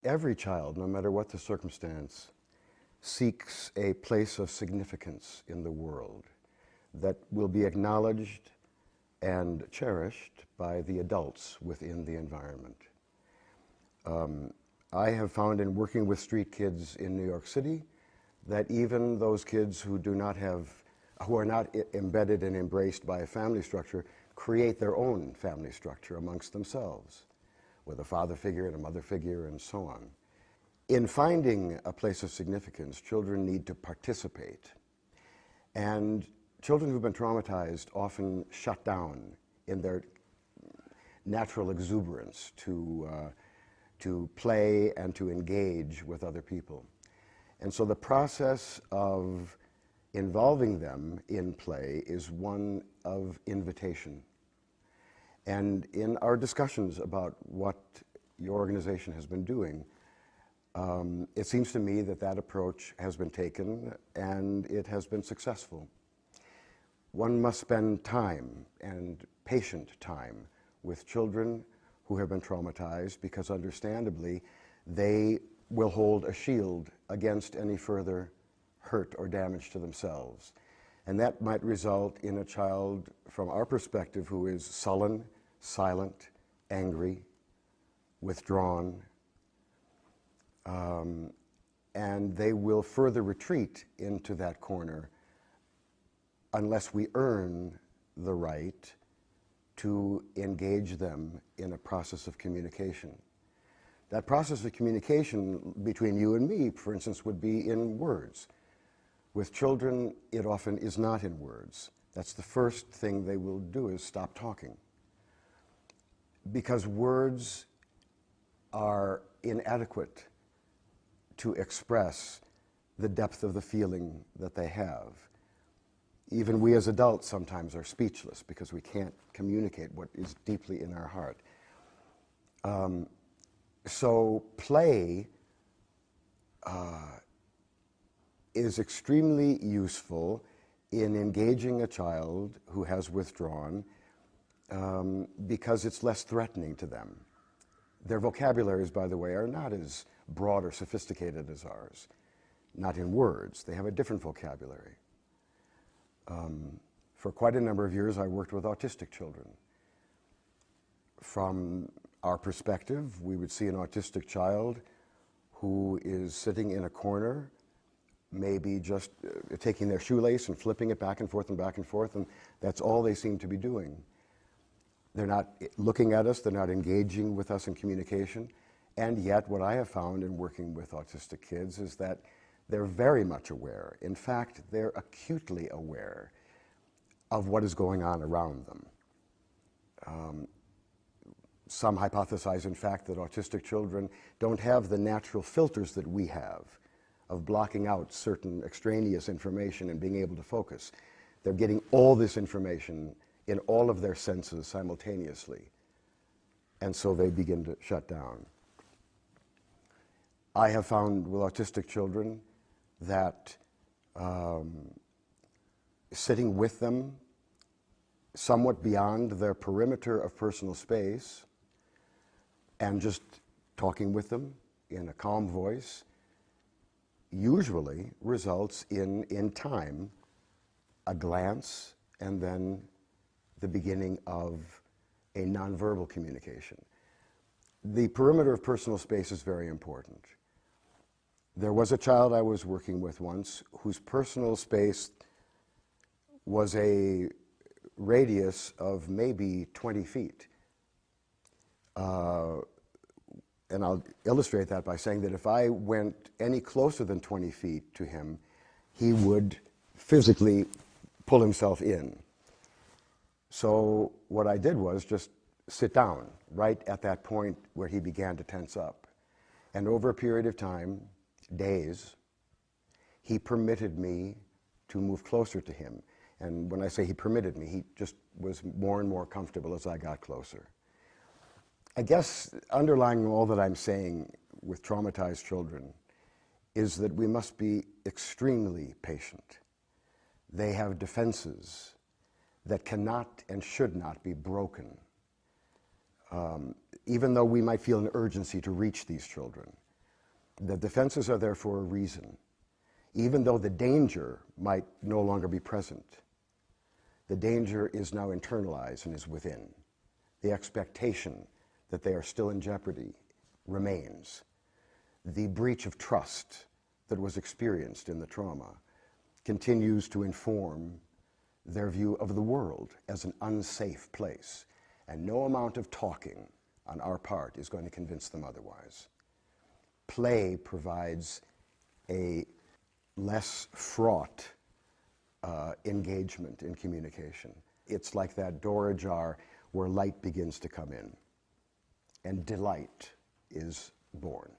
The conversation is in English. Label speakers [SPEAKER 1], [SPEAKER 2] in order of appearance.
[SPEAKER 1] every child, no matter what the circumstance, seeks a place of significance in the world that will be acknowledged and cherished by the adults within the environment. I have found in working with street kids in New York City that even those kids who are not embedded and embraced by a family structure create their own family structure amongst themselves, with a father figure and a mother figure and so on. In finding a place of significance, children need to participate. And children who've been traumatized often shut down in their natural exuberance to play and to engage with other people. And so the process of involving them in play is one of invitation. And in our discussions about what your organization has been doing, it seems to me that that approach has been taken and it has been successful. One must spend time, and patient time, with children who have been traumatized, because understandably they will hold a shield against any further hurt or damage to themselves. And that might result in a child, from our perspective, who is sullen, silent, angry, withdrawn, and they will further retreat into that corner unless we earn the right to engage them in a process of communication. That process of communication between you and me, for instance, would be in words. With children, it often is not in words. That's the first thing they will do, is stop talking. Because words are inadequate to express the depth of the feeling that they have. Even we as adults sometimes are speechless because we can't communicate what is deeply in our heart. So play is extremely useful in engaging a child who has withdrawn because it's less threatening to them. Their vocabularies, by the way, are not as broad or sophisticated as ours. Not in words. They have a different vocabulary. For quite a number of years, I worked with autistic children. From our perspective, we would see an autistic child who is sitting in a corner, maybe just taking their shoelace and flipping it back and forth, and that's all they seem to be doing. They're not looking at us, they're not engaging with us in communication, and yet what I have found in working with autistic kids is that they're very much aware. In fact, they're acutely aware of what is going on around them. Some hypothesize, in fact, that autistic children don't have the natural filters that we have of blocking out certain extraneous information and being able to focus. They're getting all this information in all of their senses simultaneously, and so they begin to shut down. I have found with autistic children that sitting with them somewhat beyond their perimeter of personal space and just talking with them in a calm voice usually results in time, a glance, and then the beginning of a nonverbal communication. The perimeter of personal space is very important. There was a child I was working with once whose personal space was a radius of maybe 20 feet. And I'll illustrate that by saying that if I went any closer than 20 feet to him, he would physically pull himself in. So what I did was just sit down right at that point where he began to tense up. And over a period of time, days, he permitted me to move closer to him. And when I say he permitted me, he just was more and more comfortable as I got closer. I guess underlying all that I'm saying with traumatized children is that we must be extremely patient. They have defenses that cannot and should not be broken. Even though we might feel an urgency to reach these children, The defenses are there for a reason. Even though the danger might no longer be present, the danger is now internalized and is within. The expectation that they are still in jeopardy remains. The breach of trust that was experienced in the trauma continues to inform their view of the world as an unsafe place, and no amount of talking on our part is going to convince them otherwise. Play provides a less fraught engagement in communication. It's like that door ajar where light begins to come in, and delight is born.